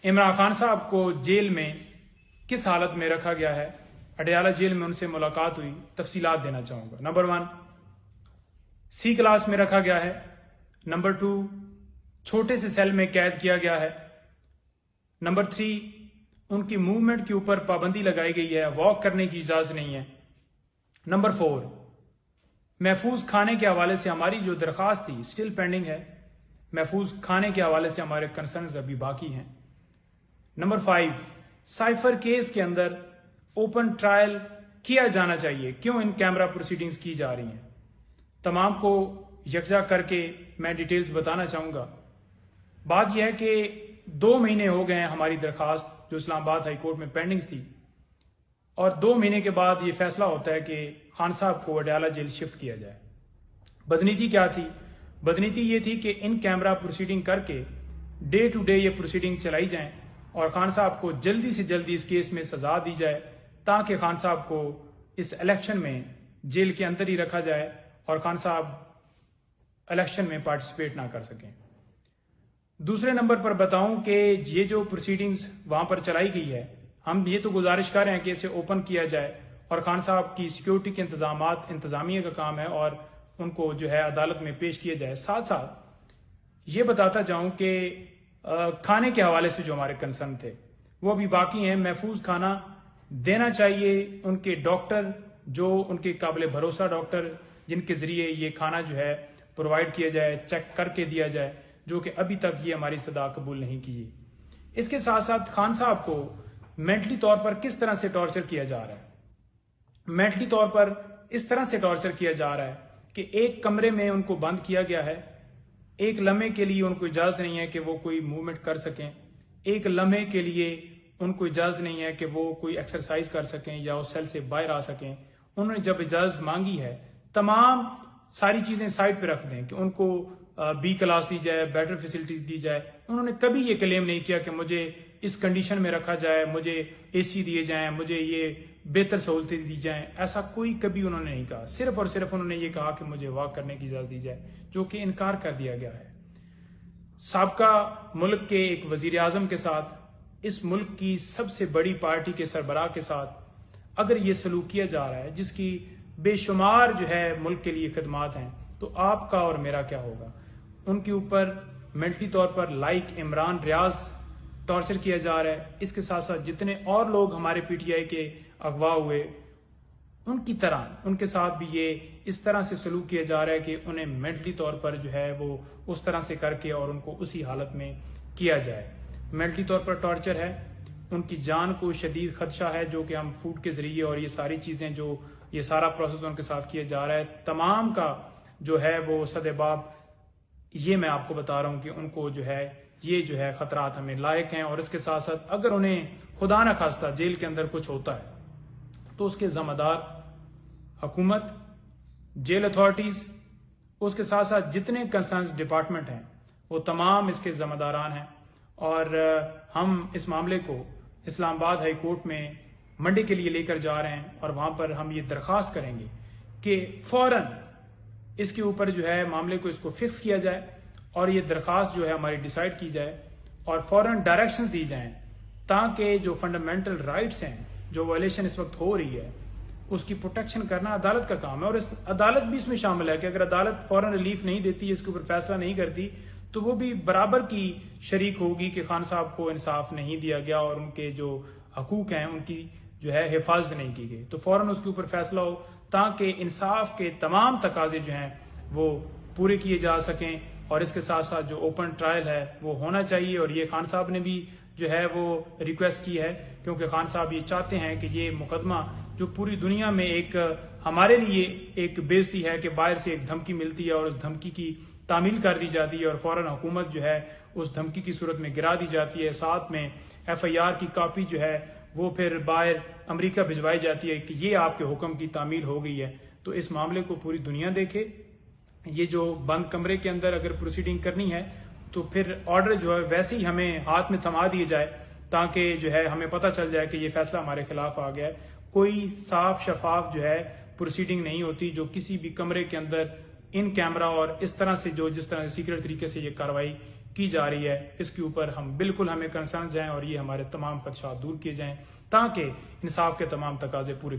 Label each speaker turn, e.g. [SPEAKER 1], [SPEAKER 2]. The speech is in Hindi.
[SPEAKER 1] इमरान खान साहब को जेल में किस हालत में रखा गया है, अडयाला जेल में उनसे मुलाकात हुई, तफसीलात देना चाहूंगा। नंबर 1, सी क्लास में रखा गया है। नंबर 2, छोटे से सेल में कैद किया गया है। नंबर 3, उनकी मूवमेंट के ऊपर पाबंदी लगाई गई है, वॉक करने की इजाजत नहीं है। नंबर 4, महफूज खाने के हवाले से हमारी जो दरखास्त थी स्टिल पेंडिंग है, महफूज खाने के हवाले से हमारे कंसर्न्स अभी बाकी हैं। नंबर 5, साइफर केस के अंदर ओपन ट्रायल किया जाना चाहिए, क्यों इन कैमरा प्रोसीडिंग्स की जा रही हैं, तमाम को यकजा करके मैं डिटेल्स बताना चाहूंगा। बात यह है कि 2 महीने हो गए हैं हमारी दरखास्त जो इस्लामाबाद हाई कोर्ट में पेंडिंग्स थी, और 2 महीने के बाद ये फैसला होता है कि खान साहब को अडयाला जेल शिफ्ट किया जाए। बदनीति क्या थी? बदनीति ये थी कि इन कैमरा प्रोसीडिंग करके डे टू डे ये प्रोसीडिंग चलाई जाएं और खान साहब को जल्दी से जल्दी इस केस में सजा दी जाए, ताकि खान साहब को इस इलेक्शन में जेल के अंदर ही रखा जाए और खान साहब इलेक्शन में पार्टिसिपेट ना कर सकें। दूसरे नंबर पर बताऊं कि ये जो प्रोसीडिंग्स वहां पर चलाई गई है, हम ये तो गुजारिश कर रहे हैं कि इसे ओपन किया जाए और खान साहब की सिक्योरिटी के इंतजामिया का काम है और उनको जो है अदालत में पेश किया जाए। साथ साथ ये बताता जाऊं कि खाने के हवाले से जो हमारे कंसर्न थे वो अभी बाकी हैं। महफूज खाना देना चाहिए, उनके डॉक्टर जो उनके काबिल भरोसा डॉक्टर जिनके जरिए ये खाना जो है प्रोवाइड किया जाए, चेक करके दिया जाए, जो कि अभी तक ये हमारी सदा कबूल नहीं की। इसके साथ साथ खान साहब को मेंटली तौर पर किस तरह से टॉर्चर किया जा रहा है? मेंटली तौर पर इस तरह से टॉर्चर किया जा रहा है कि एक कमरे में उनको बंद किया गया है, एक लम्हे के लिए उनको इजाजत नहीं है कि वो कोई मूवमेंट कर सकें, एक लम्हे के लिए उनको इजाजत नहीं है कि वो कोई एक्सरसाइज कर सकें या उस सेल से बाहर आ सकें। उन्होंने जब इजाजत मांगी है, तमाम सारी चीजें साइड पे रख दें कि उनको बी क्लास दी जाए, बेटर फैसिलिटीज दी जाए। उन्होंने कभी ये क्लेम नहीं किया कि मुझे इस कंडीशन में रखा जाए, मुझे एसी दिए जाएं, मुझे ये बेहतर सहूलतें दी जाएं। ऐसा कोई कभी उन्होंने नहीं कहा। सिर्फ और सिर्फ उन्होंने ये कहा कि मुझे वॉक करने की इजाजत दी जाए, जो कि इनकार कर दिया गया है। साबका मुल्क के एक वजीर आजम के साथ, इस मुल्क की सबसे बड़ी पार्टी के सरबराह के साथ अगर ये सलूक किया जा रहा है, जिसकी बेशुमार जो है मुल्क के लिए खिदमात हैं, तो आपका और मेरा क्या होगा? उनके ऊपर मेंटली तौर पर लाइक इमरान रियाज टॉर्चर किया जा रहा है। इसके साथ साथ जितने और लोग हमारे पीटीआई के अगवा हुए, उनकी तरह उनके साथ भी ये इस तरह से सलूक किया जा रहा है कि उन्हें मेंटली तौर पर जो है वो उस तरह से करके और उनको उसी हालत में किया जाए। मेंटली तौर पर टॉर्चर है, उनकी जान को शदीद खदशा है, जो कि हम फूड के जरिए और ये सारी चीजें जो ये सारा प्रोसेस उनके साथ किया जा रहा है, तमाम का जो है वो सदेबाब, ये मैं आपको बता रहा हूं कि उनको जो है ये जो है खतरात हमें लायक हैं। और इसके साथ साथ अगर उन्हें खुदा न खास्ता जेल के अंदर कुछ होता है तो उसके जिम्मेदार हुकूमत, जेल अथॉरिटीज, उसके साथ साथ जितने कंसर्न डिपार्टमेंट हैं वो तमाम इसके जिम्मेदारान हैं। और हम इस मामले को इस्लामाबाद हाई कोर्ट में मंडे के लिए लेकर जा रहे हैं और वहां पर हम ये दरख्वास्त करेंगे कि फौरन इसके ऊपर जो है मामले को इसको फिक्स किया जाए और ये दरख्वास्त जो है हमारी डिसाइड की जाए और फौरन डायरेक्शन दी जाएं, ताकि जो फंडामेंटल राइट्स हैं, जो वायलेशन इस वक्त हो रही है, उसकी प्रोटेक्शन करना अदालत का काम है। और इस अदालत भी इसमें शामिल है कि अगर अदालत फौरन रिलीफ नहीं देती, इसके ऊपर फैसला नहीं करती, तो वो भी बराबर की शरीक होगी कि खान साहब को इंसाफ नहीं दिया गया और उनके जो हकूक हैं उनकी जो है हिफाजत नहीं की गई। तो फौरन उसके ऊपर फैसला हो, ताकि इंसाफ के तमाम तकाजे जो हैं वो पूरे किए जा सकें। और इसके साथ साथ जो ओपन ट्रायल है वो होना चाहिए। और ये खान साहब ने भी जो है वो रिक्वेस्ट की है, क्योंकि खान साहब ये चाहते हैं कि ये मुकदमा जो पूरी दुनिया में एक हमारे लिए एक बेइज्जती है कि बाहर से एक धमकी मिलती है और उस धमकी की तामील कर दी जाती है और फौरन हुकूमत जो है उस धमकी की सूरत में गिरा दी जाती है, साथ में FIR की कॉपी जो है वो फिर बाहर अमेरिका भिजवाई जाती है कि ये आपके हुक्म की तामील हो गई है। तो इस मामले को पूरी दुनिया देखे। ये जो बंद कमरे के अंदर अगर प्रोसीडिंग करनी है तो फिर ऑर्डर जो है वैसे ही हमें हाथ में थमा दिए जाए, ताकि जो है हमें पता चल जाए कि ये फैसला हमारे खिलाफ आ गया है। कोई साफ शफाफ जो है प्रोसीडिंग नहीं होती, जो किसी भी कमरे के अंदर इन कैमरा और इस तरह से जो जिस तरह से सीक्रेट तरीके से ये कार्रवाई की जा रही है, इसके ऊपर हम बिल्कुल हमें कंसर्न जाएं और ये हमारे तमाम खदशात दूर किए जाएं ताकि इंसाफ के तमाम तकाजे पूरे